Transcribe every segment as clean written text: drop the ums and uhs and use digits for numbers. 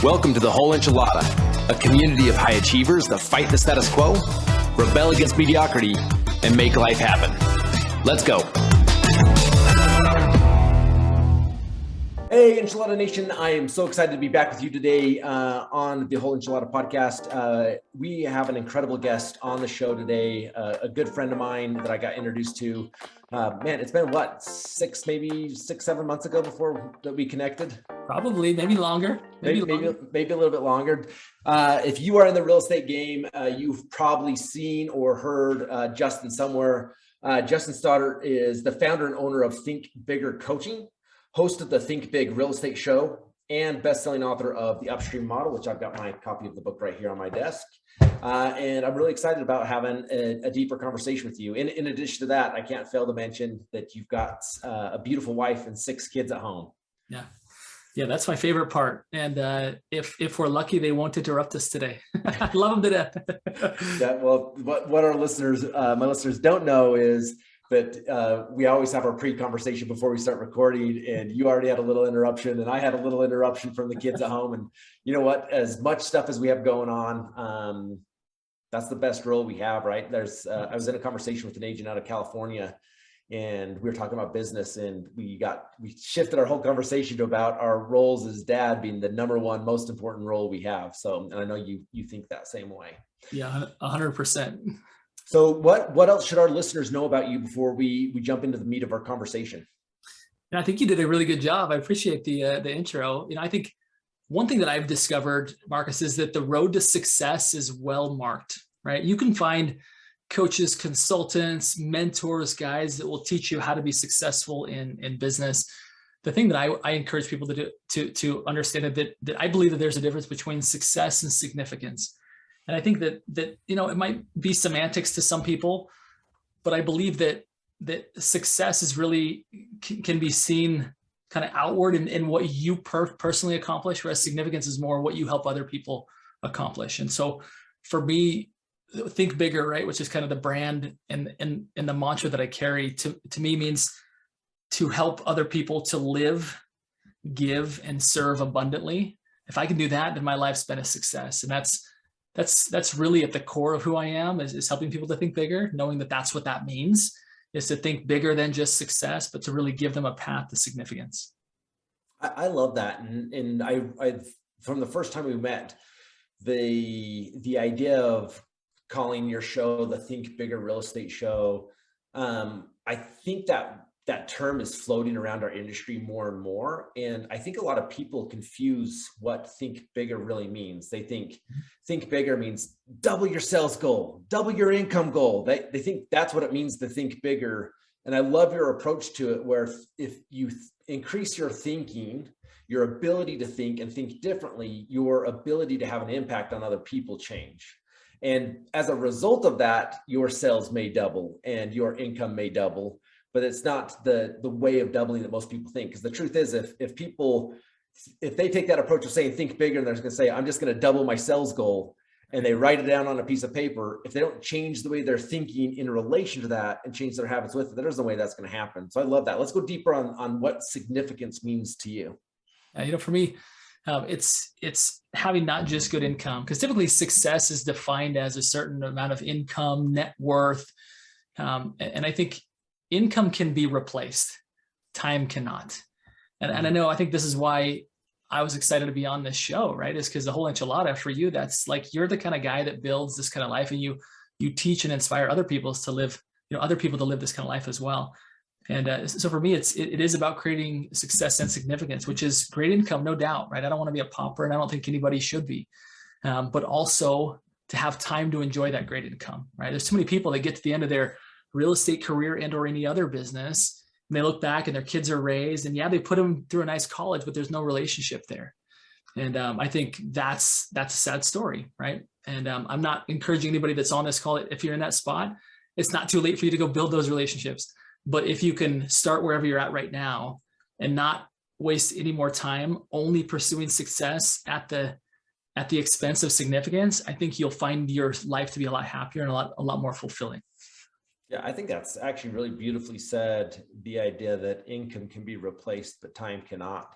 Welcome to the Whole Enchilada, a community of high achievers that fight the status quo, rebel against mediocrity, and make life happen. Let's go. Hey, Enchilada Nation. I am so excited to be back with you today on the Whole Enchilada podcast. We have an incredible guest on the show today, a good friend of mine that I got introduced to. It's been what, 6-7 months ago before that we connected? Probably, maybe longer. Maybe a little bit longer. If you are in the real estate game, you've probably seen or heard Justin somewhere. Justin Stoddart is the founder and owner of Think Bigger Coaching, host of the Think Big Real Estate Show, and best-selling author of The Upstream Model, which I've got my copy of the book right here on my desk. And I'm really excited about having a deeper conversation with you. In addition to that, I can't fail to mention that you've got a beautiful wife and 6 kids at home. Yeah, that's my favorite part. And if we're lucky, they won't interrupt us today. I love them to death. Yeah, well, what our listeners, my listeners don't know is that we always have our pre-conversation before we start recording, and you already had a little interruption and I had a little interruption from the kids at home. And you know what, as much stuff as we have going on, that's the best role we have, right? I was in a conversation with an agent out of California, and we were talking about business, and we shifted our whole conversation to about our roles as dad being the number one most important role we have. So, and I know you think that same way. Yeah, 100%. So what else should our listeners know about you before we jump into the meat of our conversation? And I think you did a really good job. I appreciate the intro. I think one thing that I've discovered, Marcus, is that the road to success is well marked, right? You can find coaches, consultants, mentors, guys that will teach you how to be successful in business. The thing that I encourage people to do to understand that I believe that there's a difference between success and significance. And I think that it might be semantics to some people, but I believe that success is really can be seen kind of outward in what you personally accomplish, whereas significance is more what you help other people accomplish. And so for me, Think Bigger, right, which is kind of the brand and the mantra that I carry, to me means to help other people to live, give, and serve abundantly. If I can do that, then my life's been a success. And that's really at the core of who I am, is helping people to think bigger, knowing that that's what that means, is to think bigger than just success, but to really give them a path to significance. I love that. And I from the first time we met, the idea of calling your show the Think Bigger Real Estate Show, I think that term is floating around our industry more and more. And I think a lot of people confuse what think bigger really means. They think bigger means double your sales goal, double your income goal. They think that's what it means to think bigger. And I love your approach to it, where if you increase your thinking, your ability to think and think differently, your ability to have an impact on other people change. And as a result of that, your sales may double and your income may double, but it's not the way of doubling that most people think. Because the truth is, if they take that approach of saying think bigger, and they're going to say, I'm just going to double my sales goal, and they write it down on a piece of paper, if they don't change the way they're thinking in relation to that and change their habits with it, there's no way that's going to happen. So I love that. Let's go deeper on what significance means to you. For me, it's having not just good income, because typically success is defined as a certain amount of income, net worth. And I think income can be replaced. Time cannot. And I think this is why I was excited to be on this show, right? Is because the Whole Enchilada, for you, that's like, you're the kind of guy that builds this kind of life, and you teach and inspire other people to live this kind of life as well. And so for me, it is about creating success and significance, which is great income, no doubt, right? I don't want to be a pauper, and I don't think anybody should be, but also to have time to enjoy that great income, right? There's too many people that get to the end of their real estate career and or any other business, and they look back and their kids are raised, and they put them through a nice college, but there's no relationship there. And I think that's a sad story, right? And I'm not encouraging anybody that's on this call, if you're in that spot, it's not too late for you to go build those relationships. But if you can start wherever you're at right now and not waste any more time only pursuing success at the expense of significance, I think you'll find your life to be a lot happier and a lot more fulfilling. Yeah, I think that's actually really beautifully said, the idea that income can be replaced, but time cannot.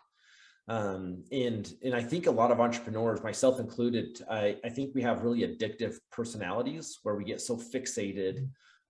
And I think a lot of entrepreneurs, myself included, I think we have really addictive personalities where we get so fixated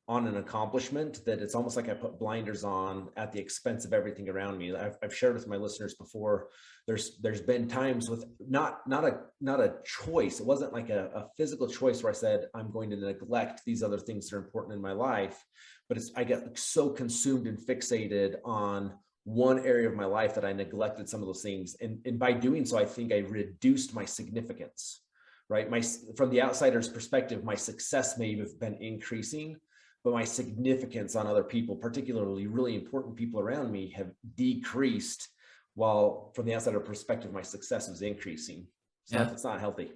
on an accomplishment that it's almost like I put blinders on at the expense of everything around me. I've shared with my listeners before, there's been times with not a choice. It wasn't like a physical choice where I said, I'm going to neglect these other things that are important in my life, but I get so consumed and fixated on one area of my life that I neglected some of those things. And by doing so, I think I reduced my significance, right? From the outsider's perspective, my success may have been increasing, but my significance on other people, particularly really important people around me, have decreased, while from the outsider perspective, my success was increasing. So it's not healthy.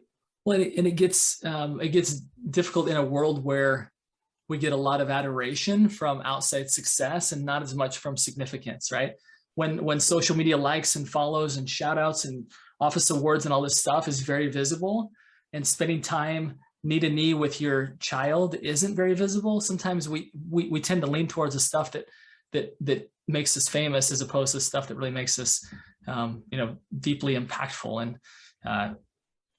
Well, and it gets difficult in a world where we get a lot of adoration from outside success and not as much from significance, right? When social media likes and follows and shout outs and office awards and all this stuff is very visible, and spending time knee to knee with your child isn't very visible, sometimes we tend to lean towards the stuff that makes us famous as opposed to stuff that really makes us deeply impactful. And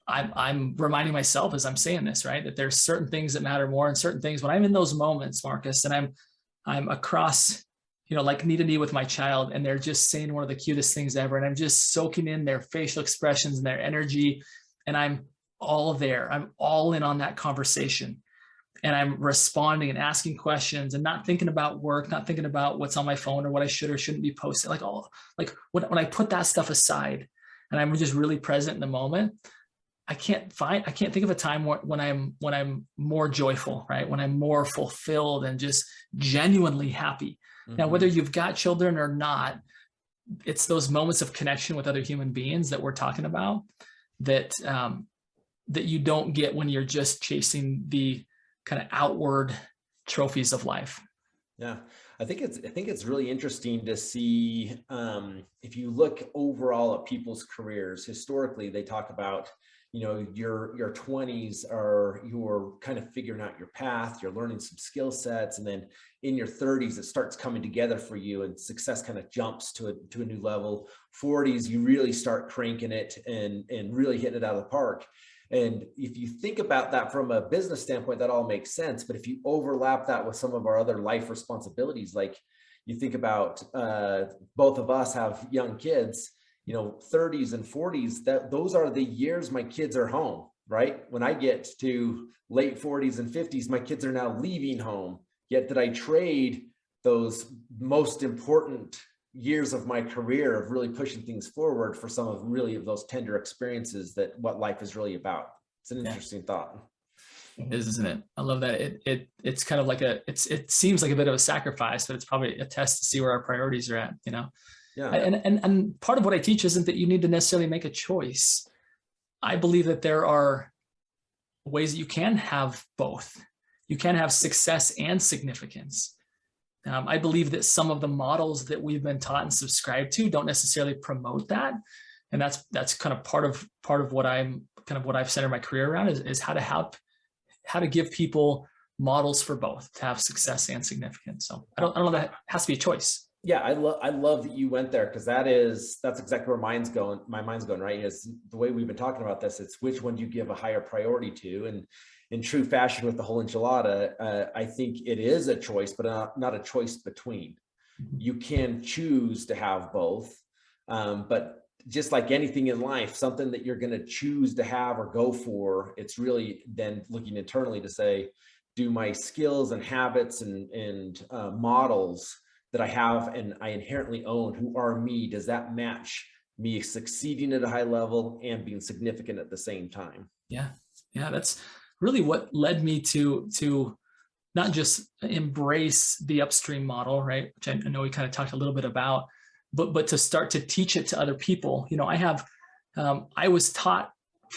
I'm reminding myself as I'm saying this, right, that there's certain things that matter more, and certain things when I'm in those moments, Marcus, and I'm across, like knee to knee with my child, and they're just saying one of the cutest things ever, and I'm just soaking in their facial expressions and their energy, and I'm all there. I'm all in on that conversation, and I'm responding and asking questions and not thinking about work, not thinking about what's on my phone or what I should or shouldn't be posting. When I put that stuff aside and I'm just really present in the moment, I can't think of a time when I'm more joyful, right? When I'm more fulfilled and just genuinely happy. Mm-hmm. Now, whether you've got children or not, it's those moments of connection with other human beings that we're talking about that you don't get when you're just chasing the kind of outward trophies of life. Yeah, I think it's really interesting to see if you look overall at people's careers. Historically, they talk about your 20s are you're kind of figuring out your path, you're learning some skill sets, and then in your 30s it starts coming together for you and success kind of jumps to a new level. 40s, you really start cranking it and really hitting it out of the park. And if you think about that from a business standpoint, that all makes sense. But if you overlap that with some of our other life responsibilities, like you think about both of us have young kids, 30s and 40s, those are the years my kids are home, right? When I get to late 40s and 50s, my kids are now leaving home. Yet did I trade those most important years of my career of really pushing things forward for some of those tender experiences that what life is really about? It's an interesting thought. It is, isn't it? I love that. It's kind of like it seems like a bit of a sacrifice, but it's probably a test to see where our priorities are at, Yeah. And part of what I teach isn't that you need to necessarily make a choice. I believe that there are ways that you can have both. You can have success and significance. I believe that some of the models that we've been taught and subscribed to don't necessarily promote that. And that's kind of part of what I've centered my career around is how to give people models for both, to have success and significance. So I don't know that it has to be a choice. Yeah, I love that you went there, because that's exactly where my mind's going, right? Is the way we've been talking about this. It's which one do you give a higher priority to? And in true fashion with the whole enchilada, I think it is a choice, but not a choice between. You can choose to have both, but just like anything in life, something that you're going to choose to have or go for, it's really then looking internally to say, do my skills and habits and models that I have and I inherently own, who are me, does that match me succeeding at a high level and being significant at the same time? Yeah, that's really what led me to not just embrace the upstream model, right? Which I know we kind of talked a little bit about, but to start to teach it to other people. I was taught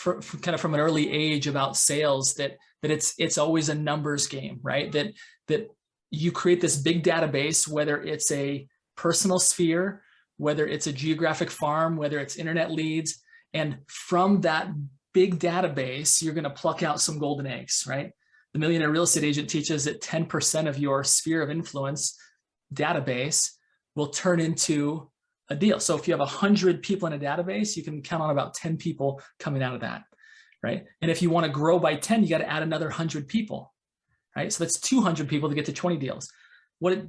kind of from an early age about sales that it's always a numbers game, right? That you create this big database, whether it's a personal sphere, whether it's a geographic farm, whether it's internet leads, and from that big database, you're going to pluck out some golden eggs, right? The Millionaire Real Estate Agent teaches that 10% of your sphere of influence database will turn into a deal. So if you have 100 people in a database, you can count on about 10 people coming out of that, right? And if you want to grow by 10, you got to add another 100 people, right? So that's 200 people to get to 20 deals. What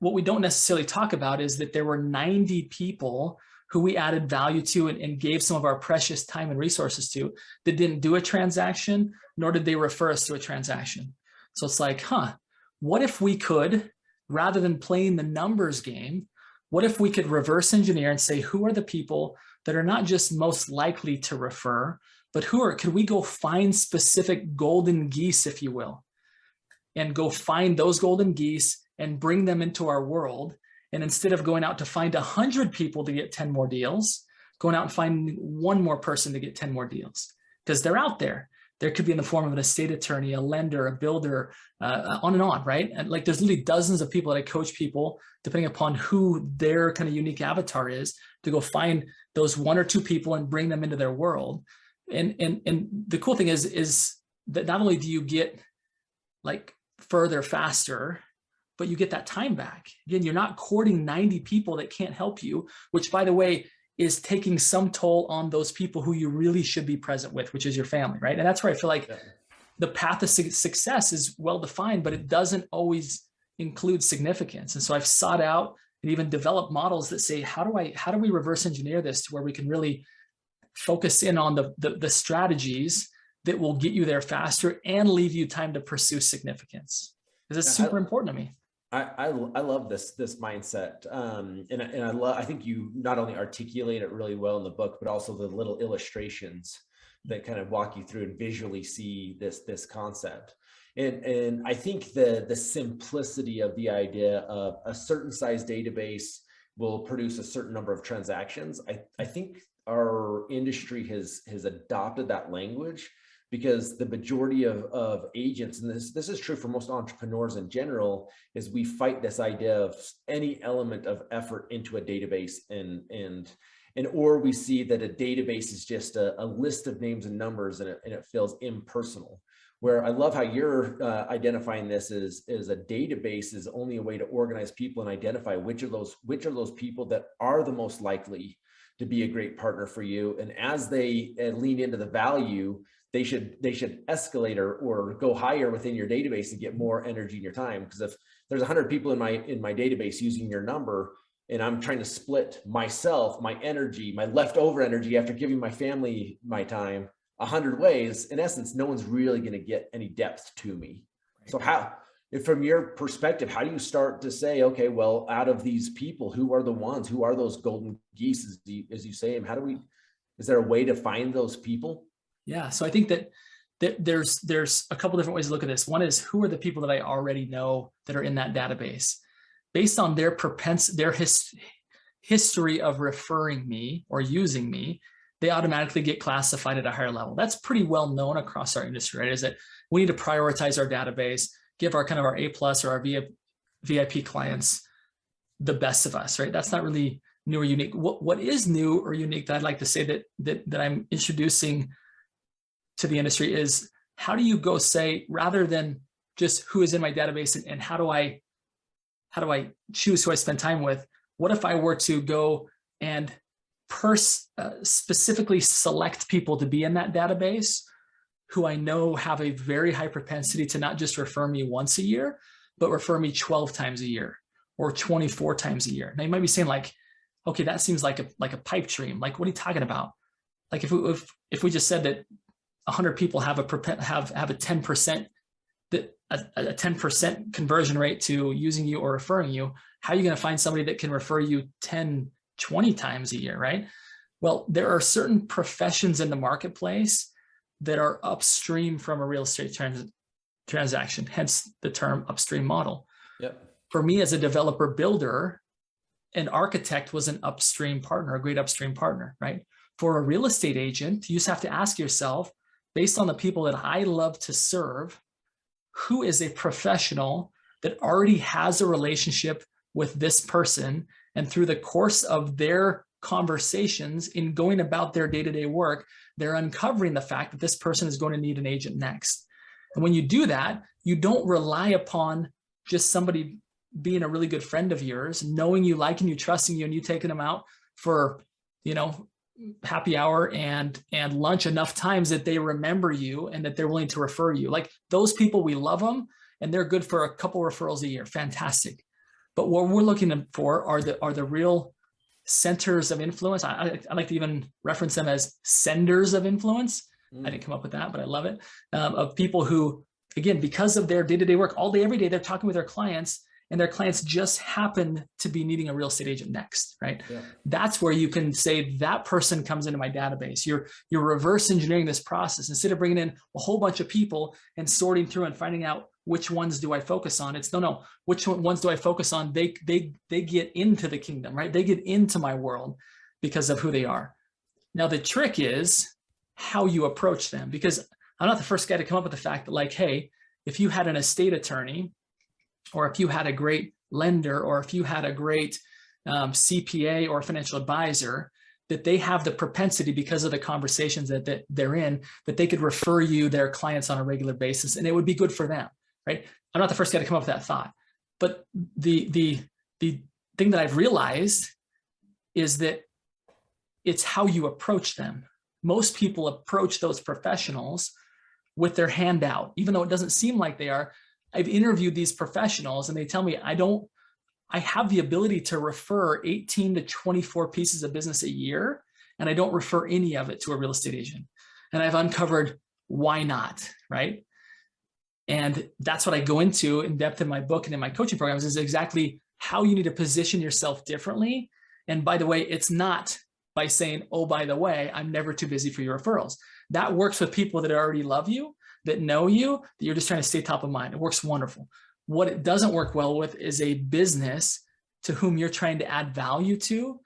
we don't necessarily talk about is that there were 90 people who we added value to and gave some of our precious time and resources to that didn't do a transaction, nor did they refer us to a transaction. So it's like, what if we could, rather than playing the numbers game, what if we could reverse engineer and say, who are the people that are not just most likely to refer, but could we go find specific golden geese, if you will, and go find those golden geese and bring them into our world. And instead of going out to find 100 people to get 10 more deals, going out and finding one more person to get 10 more deals, because they're out there. There could be in the form of an estate attorney, a lender, a builder, on and on, right? And like there's literally dozens of people that I coach people, depending upon who their kind of unique avatar is, to go find those one or two people and bring them into their world. And the cool thing is that not only do you get like further faster, but you get that time back. Again, you're not courting 90 people that can't help you, which, by the way, is taking some toll on those people who you really should be present with, which is your family, right? And that's where I feel like the path of success is well defined, but it doesn't always include significance. And so I've sought out and even developed models that say, how do we reverse engineer this to where we can really focus in on the strategies that will get you there faster and leave you time to pursue significance? Because it's super important to me. I love this mindset, and I think you not only articulate it really well in the book, but also the little illustrations that kind of walk you through and visually see this concept. And I think the simplicity of the idea of a certain size database will produce a certain number of transactions. I think our industry has adopted that language, because the majority of agents, and this is true for most entrepreneurs in general, is we fight this idea of any element of effort into a database, or we see that a database is just a list of names and numbers, and it feels impersonal. Where I love how you're identifying this as a database is only a way to organize people and identify which are those people that are the most likely to be a great partner for you. And as they lean into the value, they should escalate or go higher within your database and get more energy in your time. Because if there's 100 people in my database using your number, and I'm trying to split myself, my energy, my leftover energy after giving my family my time 100 ways, in essence, no one's really going to get any depth to me. So from your perspective, how do you start to say, okay, well, out of these people, who are those golden geese, as you say, and is there a way to find those people? Yeah. So I think that there's a couple different ways to look at this. One is, who are the people that I already know that are in that database? Based on their history of referring me or using me, they automatically get classified at a higher level. That's pretty well known across our industry, right? Is that we need to prioritize our database, give our A+ or our VIP clients the best of us, right? That's not really new or unique. What is new or unique that I'd like to say that I'm introducing to the industry is, how do you go say, rather than just who is in my database and how do I choose who I spend time with? What if I were to go and specifically select people to be in that database who I know have a very high propensity to not just refer me once a year, but refer me 12 times a year or 24 times a year? Now you might be saying like, okay, that seems like a pipe dream. Like, what are you talking about? Like if we just said that 100 people have a 10% a 10% conversion rate to using you or referring you, how are you going to find somebody that can refer you 10, 20 times a year, right? Well, there are certain professions in the marketplace that are upstream from a real estate transaction, hence the term upstream model. Yep. For me as a developer builder, an architect was an upstream partner, a great upstream partner, right? For a real estate agent, you just have to ask yourself, based on the people that I love to serve, who is a professional that already has a relationship with this person, and through the course of their conversations in going about their day-to-day work, they're uncovering the fact that this person is going to need an agent next. And when you do that, you don't rely upon just somebody being a really good friend of yours, knowing you, liking you, trusting you, and you taking them out for, happy hour and lunch enough times that they remember you and that they're willing to refer you. Like those people, we love them and they're good for a couple referrals a year. Fantastic. But what we're looking for are the real centers of influence. I like to even reference them as senders of influence. I didn't come up with that, but I love it. Of people who, again, because of their day-to-day work, all day, every day, they're talking with their clients, and their clients just happen to be needing a real estate agent next, right? Yeah. That's where you can say that person comes into my database. You're reverse engineering this process. Instead of bringing in a whole bunch of people and sorting through and finding out which ones do I focus on, it's no, which ones do I focus on? They get into the kingdom, right? They get into my world because of who they are. Now, the trick is how you approach them, because I'm not the first guy to come up with the fact that, like, hey, if you had an estate attorney, or if you had a great lender, or if you had a great CPA or financial advisor, that they have the propensity, because of the conversations that they're in, that they could refer you their clients on a regular basis, and it would be good for them, right? I'm not the first guy to come up with that thought. But the thing that I've realized is that it's how you approach them. Most people approach those professionals with their hand out, even though it doesn't seem like they are. I've interviewed these professionals and they tell me, I have the ability to refer 18 to 24 pieces of business a year, and I don't refer any of it to a real estate agent. And I've uncovered why not, right? And that's what I go into in depth in my book and in my coaching programs, is exactly how you need to position yourself differently. And by the way, it's not by saying, oh, by the way, I'm never too busy for your referrals. That works with people that already love you, that know you, that you're just trying to stay top of mind. It works wonderful. What it doesn't work well with is a business to whom you're trying to add value to,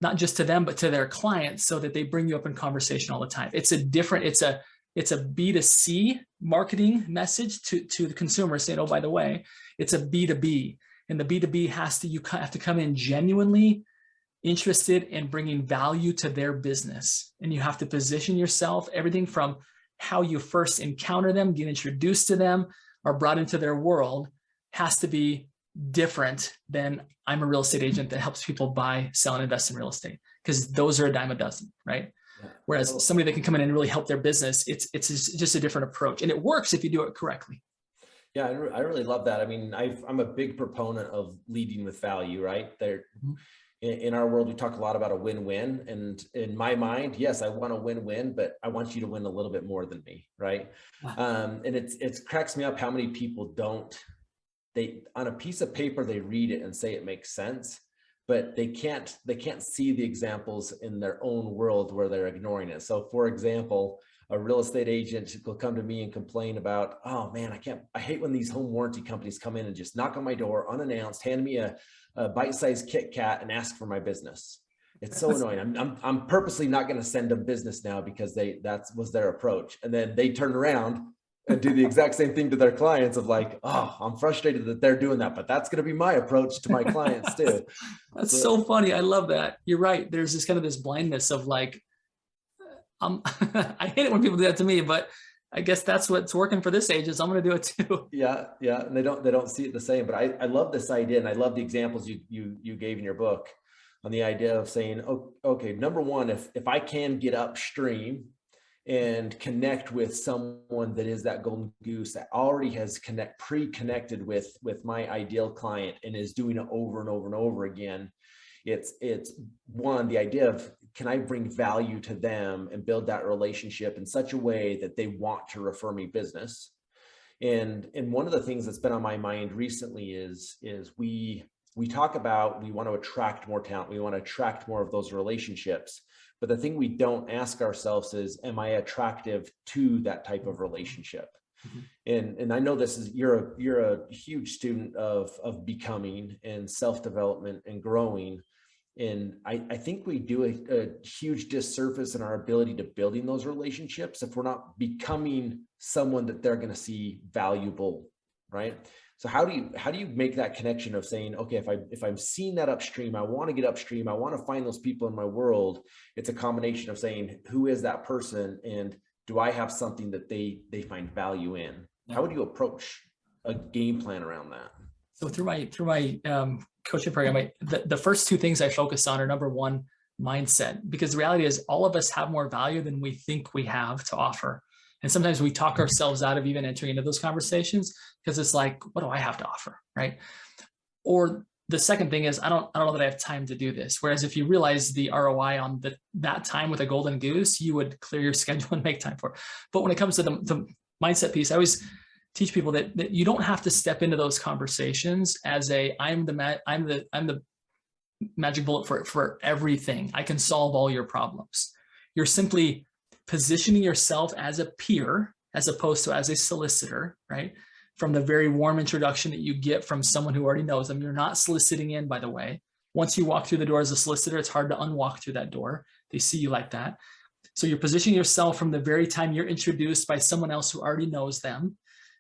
not just to them, but to their clients, so that they bring you up in conversation all the time. It's a B2C marketing message to the consumer, saying, oh, by the way, it's a B2B. And the B2B you have to come in genuinely interested in bringing value to their business. And you have to position yourself, everything from how you first encounter them, get introduced to them, or brought into their world, has to be different than I'm a real estate agent that helps people buy, sell, and invest in real estate, because those are a dime a dozen, right? Yeah. Whereas somebody that can come in and really help their business, it's just a different approach, and it works if you do it correctly. Yeah, I really love that. I mean, I'm a big proponent of leading with value, right? In our world, we talk a lot about a win-win, and in my mind, yes, I want a win-win, but I want you to win a little bit more than me, right? And it cracks me up how many people on a piece of paper, they read it and say it makes sense, but they can't see the examples in their own world where they're ignoring it. So for example, a real estate agent will come to me and complain about, oh man, I hate when these home warranty companies come in and just knock on my door unannounced, hand me a bite-sized Kit Kat and ask for my business. It's so annoying. I'm purposely not going to send them business now because that was their approach. And then they turn around and do the exact same thing to their clients of like, oh, I'm frustrated that they're doing that, but that's going to be my approach to my clients too. That's so funny. I love that. You're right. There's this blindness of like, I hate it when people do that to me, but I guess that's what's working for this agent. So I'm going to do it too. Yeah. And they don't see it the same, but I love this idea. And I love the examples you gave in your book on the idea of saying, oh, okay, number one, if I can get upstream and connect with someone that is that golden goose that already has pre-connected with my ideal client and is doing it over and over and over again, it's one, the idea of, can I bring value to them and build that relationship in such a way that they want to refer me business? And one of the things that's been on my mind recently is we talk about, we want to attract more talent. We want to attract more of those relationships. But the thing we don't ask ourselves is, am I attractive to that type of relationship? Mm-hmm. And I know you're a huge student of becoming and self-development and growing. And I think we do a huge disservice in our ability to building those relationships if we're not becoming someone that they're going to see valuable, right? So how do you make that connection of saying, okay, if I'm seeing that upstream, I want to get upstream, I want to find those people in my world. It's a combination of saying, who is that person, and do I have something that they find value in? Yeah. How would you approach a game plan around that? So through my coaching program, the first two things I focus on are, number one, mindset, because the reality is all of us have more value than we think we have to offer. And sometimes we talk ourselves out of even entering into those conversations because it's like, what do I have to offer, right? Or the second thing is, I don't know that I have time to do this. Whereas if you realize the ROI on that time with a golden goose, you would clear your schedule and make time for it. But when it comes to the mindset piece, I always teach people that you don't have to step into those conversations as I'm the magic bullet for everything. I can solve all your problems. You're simply positioning yourself as a peer as opposed to as a solicitor, right? From the very warm introduction that you get from someone who already knows them. You're not soliciting in, by the way. Once you walk through the door as a solicitor, it's hard to unwalk through that door. They see you like that. So you're positioning yourself from the very time you're introduced by someone else who already knows them,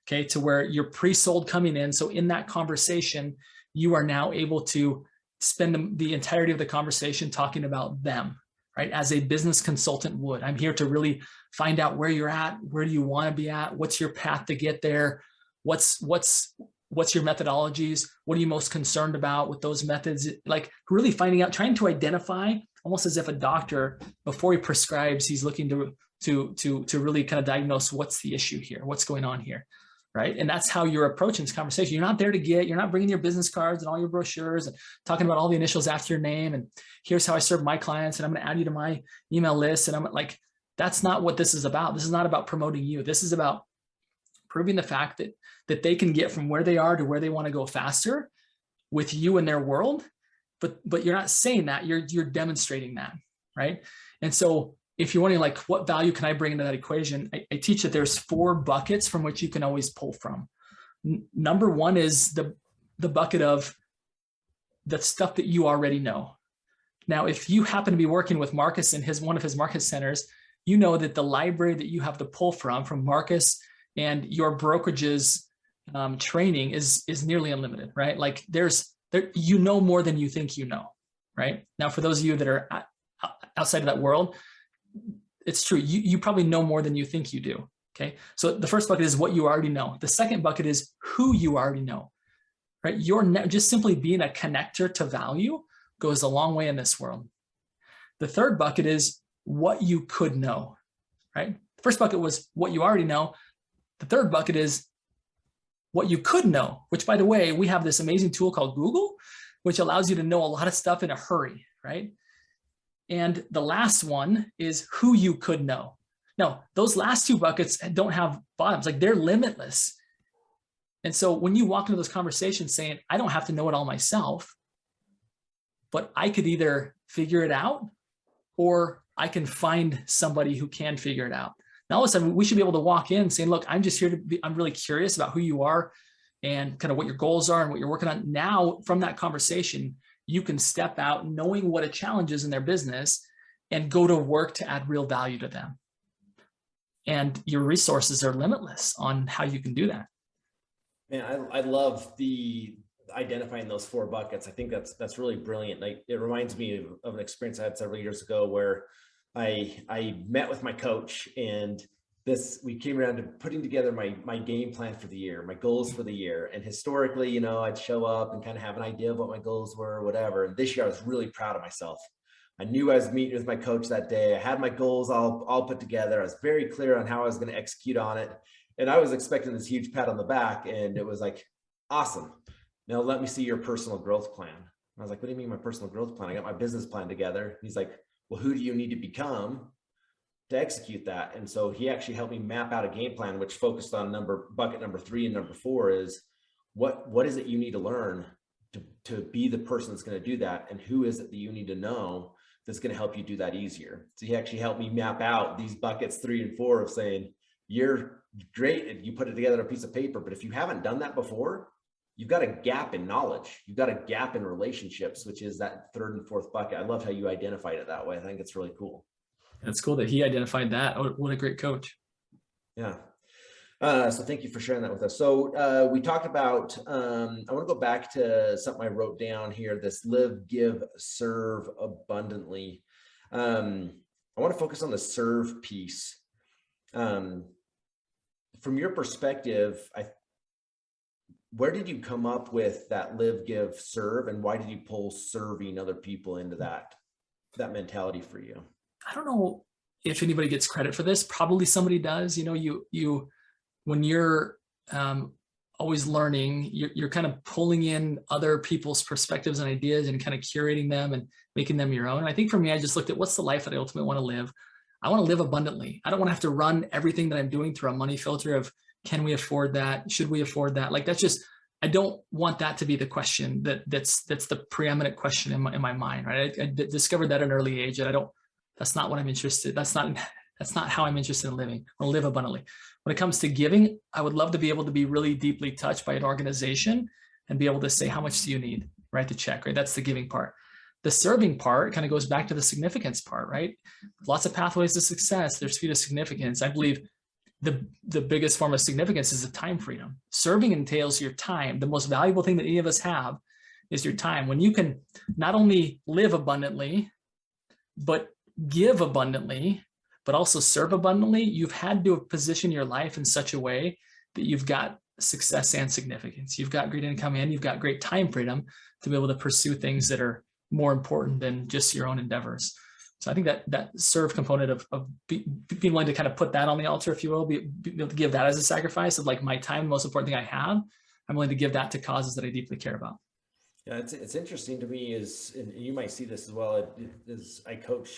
okay, to where you're pre-sold coming in. So in that conversation, you are now able to spend the entirety of the conversation talking about them, right? As a business consultant would. I'm here to really find out where you're at. Where do you want to be at? What's your path to get there? What's your methodologies? What are you most concerned about with those methods? Like really finding out, trying to identify, almost as if a doctor, before he prescribes, he's looking to really kind of diagnose what's the issue here, what's going on here, right? And that's how you're approaching this conversation. You're not there to you're not bringing your business cards and all your brochures and talking about all the initials after your name and here's how I serve my clients and I'm going to add you to my email list. And I'm like, that's not what this is about. This is not about promoting you. This is about proving the fact that they can get from where they are to where they want to go faster with you in their world. But you're not saying that, you're demonstrating that, right? And so if you're wondering, like, what value can I bring into that equation? I teach that there's 4 buckets from which you can always pull from. Number one is the bucket of the stuff that you already know. Now, if you happen to be working with Marcus in one of his Marcus centers, you know that the library that you have to pull from Marcus and your brokerage's training is nearly unlimited, right? Like you know more than you think you know, right? Now, for those of you that are outside of that world, it's true. You probably know more than you think you do, okay? So the first bucket is what you already know. The second bucket is who you already know, right? Just simply being a connector to value goes a long way in this world. The third bucket is what you could know, right? The first bucket was what you already know. The third bucket is what you could know, which, by the way, we have this amazing tool called Google, which allows you to know a lot of stuff in a hurry, right? And the last one is who you could know. Now, those last 2 buckets don't have bottoms, like they're limitless. And so when you walk into those conversations saying, I don't have to know it all myself, but I could either figure it out or I can find somebody who can figure it out. Now, all of a sudden, we should be able to walk in saying, look, I'm just here I'm really curious about who you are and kind of what your goals are and what you're working on. Now, from that conversation, you can step out knowing what a challenge is in their business and go to work to add real value to them. And your resources are limitless on how you can do that. Man, I love the identifying those 4 buckets. I think that's really brilliant. Like, it reminds me of an experience I had several years ago where I met with my coach, and we came around to putting together my game plan for the year, my goals for the year. And historically, I'd show up and kind of have an idea of what my goals were or whatever. And this year I was really proud of myself. I knew I was meeting with my coach that day. I had my goals all put together. I was very clear on how I was going to execute on it. And I was expecting this huge pat on the back, and it was like, awesome. Now let me see your personal growth plan. I was like, what do you mean my personal growth plan? I got my business plan together. He's like, well, who do you need to become to execute that? And so he actually helped me map out a game plan, which focused on bucket number 3 and number 4 is what is it you need to learn to be the person that's going to do that? And who is it that you need to know that's going to help you do that easier? So he actually helped me map out these buckets 3 and 4 of saying, you're great if you put it together on a piece of paper, but if you haven't done that before, you've got a gap in knowledge. You've got a gap in relationships, which is that 3rd and 4th bucket. I love how you identified it that way. I think it's really cool. It's cool that he identified that. What a great coach. Yeah. So thank you for sharing that with us. So we talked about, I want to go back to something I wrote down here, this live, give, serve abundantly. I want to focus on the serve piece. From your perspective, where did you come up with that live, give, serve, and why did you pull serving other people into that mentality for you? I don't know if anybody gets credit for this. Probably somebody does. When you're always learning, you're kind of pulling in other people's perspectives and ideas and kind of curating them and making them your own. And I think for me, I just looked at what's the life that I ultimately want to live. I want to live abundantly. I don't want to have to run everything that I'm doing through a money filter of, can we afford that? Should we afford that? Like, that's just, I don't want that to be the question that's the preeminent question in my mind, right? I discovered that at an early age, and that's not what I'm interested. That's not how I'm interested in living. I want to live abundantly. When it comes to giving, I would love to be able to be really deeply touched by an organization and be able to say, how much do you need? Write the check, right? That's the giving part. The serving part kind of goes back to the significance part, right? Lots of pathways to success. There's speed of significance. I believe the biggest form of significance is the time freedom. Serving entails your time. The most valuable thing that any of us have is your time. When you can not only live abundantly, but give abundantly, but also serve abundantly, you've had to position your life in such a way that you've got success and significance. You've got great income and you've got great time freedom to be able to pursue things that are more important than just your own endeavors. So I think that serve component of being willing to kind of put that on the altar, if you will, be able to give that as a sacrifice of like my time, the most important thing I have, I'm willing to give that to causes that I deeply care about. Yeah, it's interesting to me is, and you might see this as well, is I coach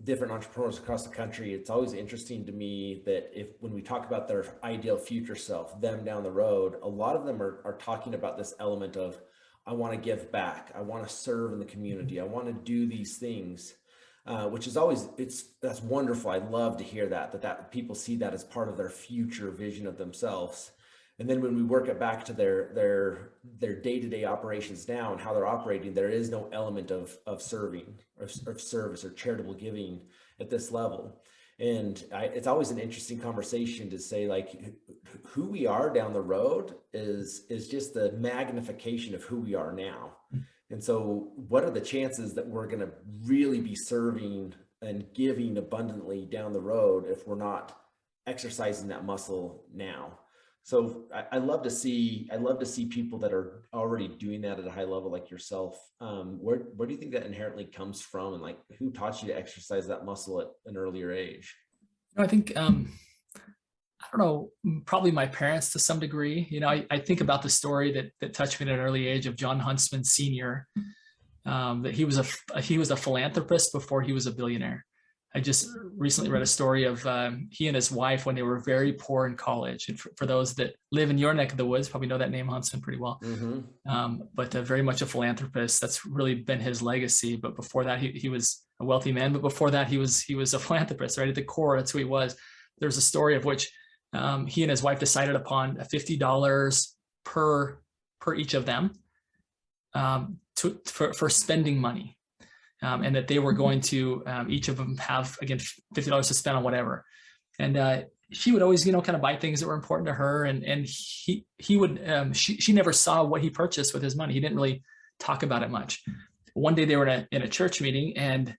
different entrepreneurs across the country. It's always interesting to me that when we talk about their ideal future self, them down the road, a lot of them are talking about this element of, I want to give back. I want to serve in the community. I want to do these things, which is always, that's wonderful. I love to hear that people see that as part of their future vision of themselves. And then when we work it back to their day-to-day operations now and how they're operating, there is no element of serving or service or charitable giving at this level. And it's always an interesting conversation to say, like, who we are down the road is just the magnification of who we are now. And so what are the chances that we're going to really be serving and giving abundantly down the road if we're not exercising that muscle now? So I love to see people that are already doing that at a high level, like yourself. Where do you think that inherently comes from, and like who taught you to exercise that muscle at an earlier age? I think I don't know, probably my parents to some degree. I think about the story that touched me at an early age of John Huntsman Sr. That he was a philanthropist before he was a billionaire. I just recently read a story of he and his wife when they were very poor in college. And for those that live in your neck of the woods, probably know that name Huntsman pretty well. Mm-hmm. But very much a philanthropist. That's really been his legacy. But before that, he was a wealthy man. But before that, he was a philanthropist, right? At the core, that's who he was. There's a story of which he and his wife decided upon $50 per each of them for spending money. And that they were going to each of them have, again, $50 to spend on whatever. And she would always, kind of buy things that were important to her. And she never saw what he purchased with his money. He didn't really talk about it much. One day they were in a church meeting and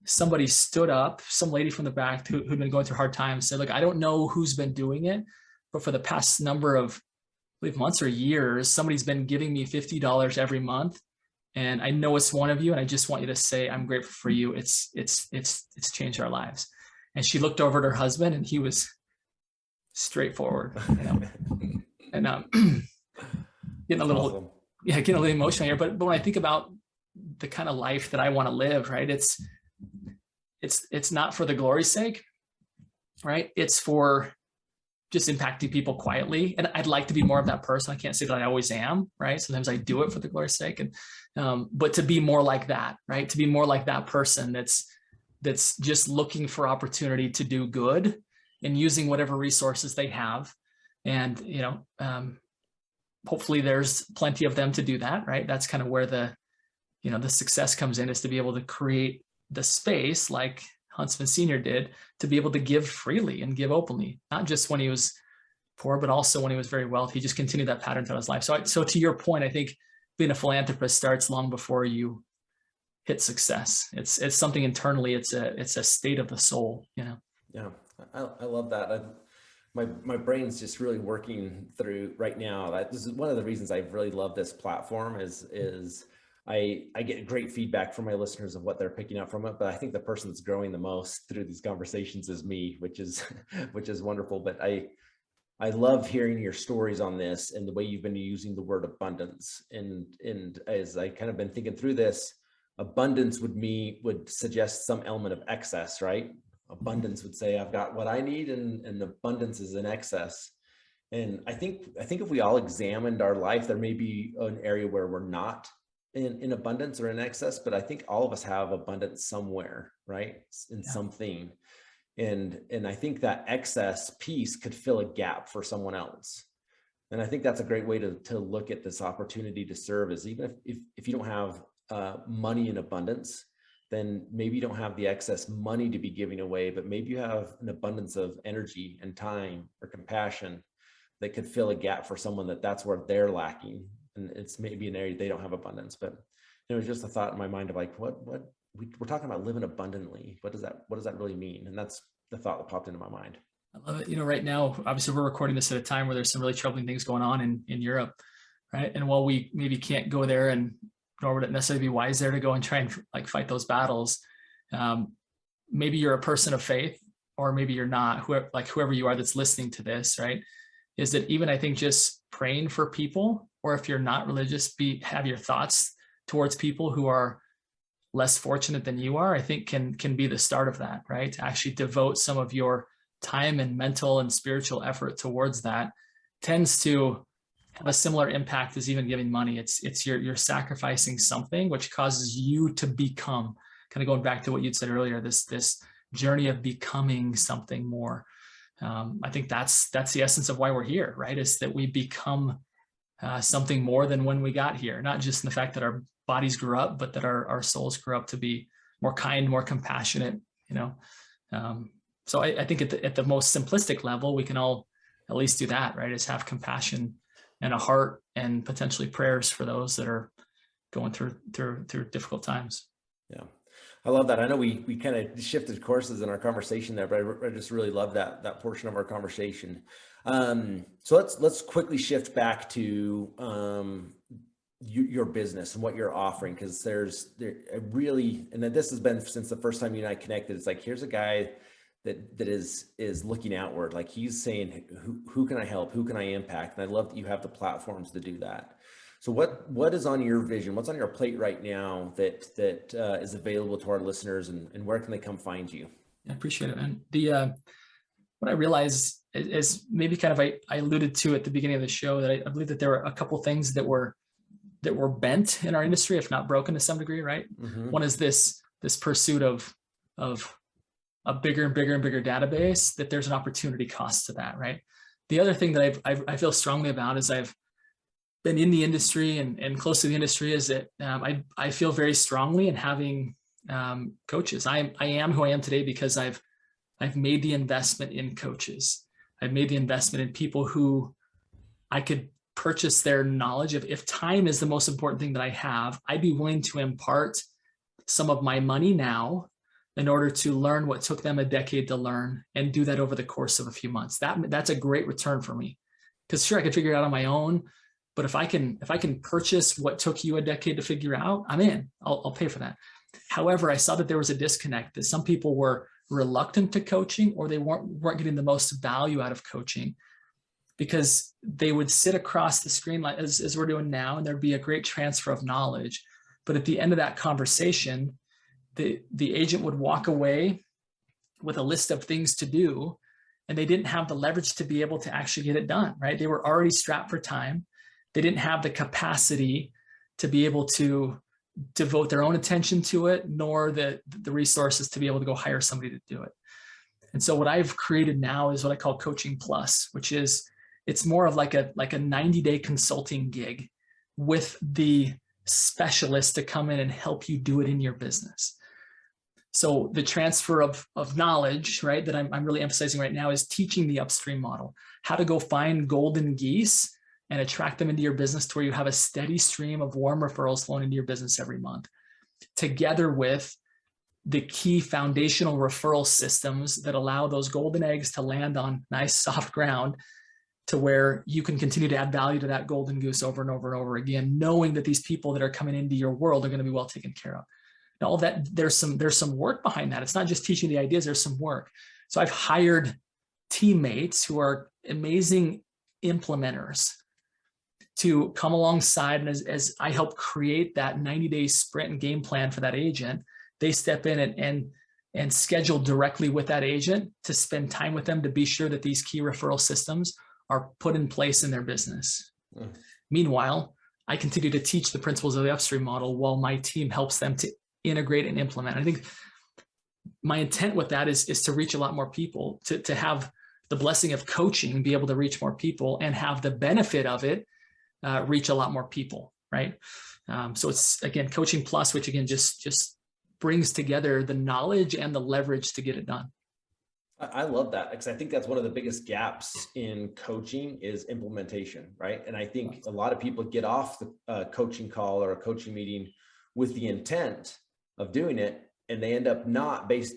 somebody stood up, some lady from the back who'd been going through hard times, said, look, I don't know who's been doing it, but for the past number of, I believe, months or years, somebody's been giving me $50 every month. And I know it's one of you, and I just want you to say, I'm grateful for you. It's changed our lives. And she looked over at her husband, and he was straightforward, and getting a little, awesome. Getting a little emotional here. But when I think about the kind of life that I want to live, right? It's not for the glory's sake, right? It's for just impacting people quietly. And I'd like to be more of that person. I can't say that I always am, right? Sometimes I do it for the glory's sake. But to be more like that, right? To be more like that person that's just looking for opportunity to do good and using whatever resources they have. And, hopefully there's plenty of them to do that, right? That's kind of where the success comes in, is to be able to create the space like Huntsman Sr. did, to be able to give freely and give openly, not just when he was poor, but also when he was very wealthy. He just continued that pattern throughout his life. So to your point, I think being a philanthropist starts long before you hit success. It's something internally. It's a state of the soul, Yeah, I love that. my brain's just really working through right now. This is one of the reasons I really love this platform is I get great feedback from my listeners of what they're picking up from it, but I think the person that's growing the most through these conversations is me, which is wonderful. But I love hearing your stories on this and the way you've been using the word abundance. And as I kind of been thinking through this, abundance would suggest some element of excess, right? Abundance would say I've got what I need, and abundance is in excess. And I think if we all examined our life, there may be an area where we're not in abundance or in excess, but I think all of us have abundance somewhere, right? In something. And I think that excess piece could fill a gap for someone else. And I think that's a great way to look at this opportunity to serve, is even if you don't have money in abundance, then maybe you don't have the excess money to be giving away, but maybe you have an abundance of energy and time or compassion that could fill a gap for someone that's where they're lacking. And it's maybe an area they don't have abundance. But it was just a thought in my mind of like, we're talking about living abundantly. What does that really mean? And that's the thought that popped into my mind. I love it. Right now, obviously we're recording this at a time where there's some really troubling things going on in Europe, right? And while we maybe can't go there, and nor would it necessarily be wise there to go and try and like fight those battles, maybe you're a person of faith, or maybe you're not, whoever you are that's listening to this, right? Is that even I think just praying for people, or if you're not religious, have your thoughts towards people who are less fortunate than you are, I think can be the start of that, right? To actually devote some of your time and mental and spiritual effort towards that tends to have a similar impact as even giving money. It's you're sacrificing something which causes you to become, kind of going back to what you'd said earlier, this journey of becoming something more. I think that's the essence of why we're here, right? Is that we become something more than when we got here, not just in the fact that our bodies grew up, but that our souls grew up to be more kind, more compassionate, so I think at the most simplistic level, we can all at least do that, right? Is have compassion and a heart and potentially prayers for those that are going through difficult times. Yeah. I love that. I know we kind of shifted courses in our conversation there, but I just really love that portion of our conversation. So let's quickly shift back to your business and what you're offering, because there's really, and this has been since the first time you and I connected. It's like, here's a guy that is looking outward. Like he's saying, who can I help? Who can I impact? And I love that you have the platforms to do that. So what is on your vision? What's on your plate right now that is available to our listeners, and where can they come find you? I appreciate it, man. What I realized is maybe kind of, I alluded to at the beginning of the show, that I believe that there were a couple things that were bent in our industry, if not broken to some degree, right? Mm-hmm. One is this pursuit of a bigger and bigger and bigger database, that there's an opportunity cost to that, right? The other thing that I feel strongly about is I've been in the industry and close to the industry, is that I feel very strongly in having coaches. I am who I am today because I've made the investment in coaches. I've made the investment in people who I could purchase their knowledge. If time is the most important thing that I have, I'd be willing to impart some of my money now in order to learn what took them a decade to learn, and do that over the course of a few months. That's a great return for me, because sure, I could figure it out on my own, but if I can purchase what took you a decade to figure out, I'm in. I'll pay for that. However, I saw that there was a disconnect, that some people were reluctant to coaching, or they weren't getting the most value out of coaching, because they would sit across the screen like as we're doing now, and there'd be a great transfer of knowledge. But at the end of that conversation, the agent would walk away with a list of things to do, and they didn't have the leverage to be able to actually get it done, right? They were already strapped for time. They didn't have the capacity to be able to devote their own attention to it, nor the resources to be able to go hire somebody to do it. And so what I've created now is what I call Coaching Plus, which is, it's more of like a 90-day consulting gig with the specialist to come in and help you do it in your business. So the transfer of knowledge, right, that I'm really emphasizing right now, is teaching the upstream model, how to go find golden geese and attract them into your business to where you have a steady stream of warm referrals flowing into your business every month, together with the key foundational referral systems that allow those golden eggs to land on nice soft ground, to where you can continue to add value to that golden goose over and over and over again, knowing that these people that are coming into your world are going to be well taken care of. Now, all of that, there's some work behind that. It's not just teaching the ideas, there's some work. So I've hired teammates who are amazing implementers to come alongside, and as I help create that 90-day sprint and game plan for that agent, they step in and schedule directly with that agent to spend time with them to be sure that these key referral systems are put in place in their business. Meanwhile, I continue to teach the principles of the upstream model while my team helps them to integrate and implement. I think my intent with that is to reach a lot more people, to have the blessing of coaching, be able to reach more people, and have the benefit of it reach a lot more people, right? So it's, again, coaching plus, which again just brings together the knowledge and the leverage to get it done. I love that, because I think that's one of the biggest gaps in coaching is implementation, right? And I think a lot of people get off the coaching call or a coaching meeting with the intent of doing it, and they end up not because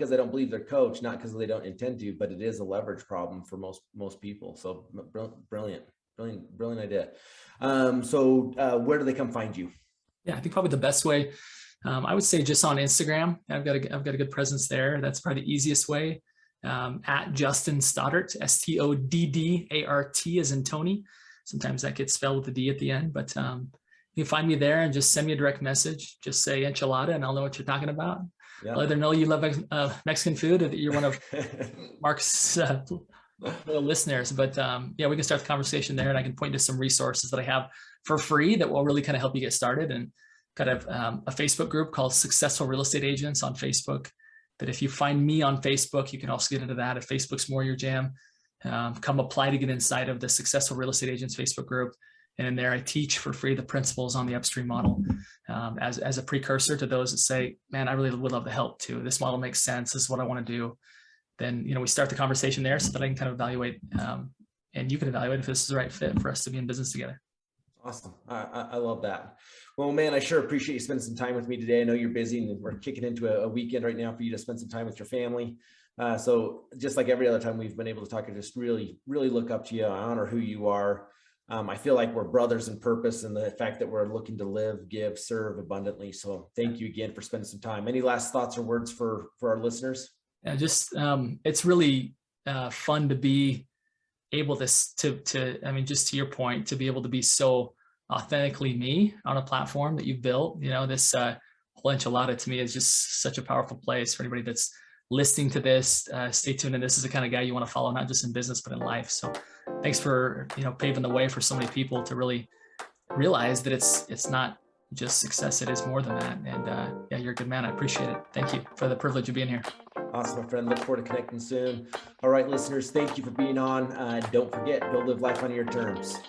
they don't believe their coach, not because they don't intend to, but it is a leverage problem for most people. So brilliant idea. So where do they come find you? Yeah, I think probably the best way, I would say just on Instagram. I've got a good presence there. That's probably the easiest way. At Justin Stoddart, STODDART as in Tony. Sometimes that gets spelled with a D at the end, but you can find me there and just send me a direct message. Just say enchilada and I'll know what you're talking about. Yeah. I'll either know you love Mexican food or that you're one of Mark's listeners. But yeah, we can start the conversation there, and I can point to some resources that I have for free that will really kind of help you get started. And kind of a Facebook group called Successful Real Estate Agents on Facebook, that if you find me on Facebook, you can also get into that. If Facebook's more your jam, come apply to get inside of the Successful Real Estate Agents Facebook group. And in there, I teach for free the principles on the upstream model as a precursor to those that say, man, I really would love the help too. This model makes sense. This is what I want to do. Then, we start the conversation there so that I can kind of evaluate, and you can evaluate if this is the right fit for us to be in business together. Awesome. I love that. Well, man, I sure appreciate you spending some time with me today. I know you're busy, and we're kicking into a weekend right now for you to spend some time with your family. So just like every other time we've been able to talk, I just really, really look up to you. I honor who you are. I feel like we're brothers in purpose, and the fact that we're looking to live, give, serve abundantly. So thank you again for spending some time. Any last thoughts or words for our listeners? Yeah, just it's really fun to be able to I mean, just to your point, to be able to be so authentically me on a platform that you've built. This whole enchilada to me is just such a powerful place for anybody that's listening to this. Stay tuned, and this is the kind of guy you want to follow, not just in business but in life. So thanks for paving the way for so many people to really realize that it's not just success, it is more than that. And yeah, you're a good man. I appreciate it. Thank you for the privilege of being here. Awesome, my friend. Look forward to connecting soon. All right, listeners, thank you for being on. Don't forget, go live life on your terms.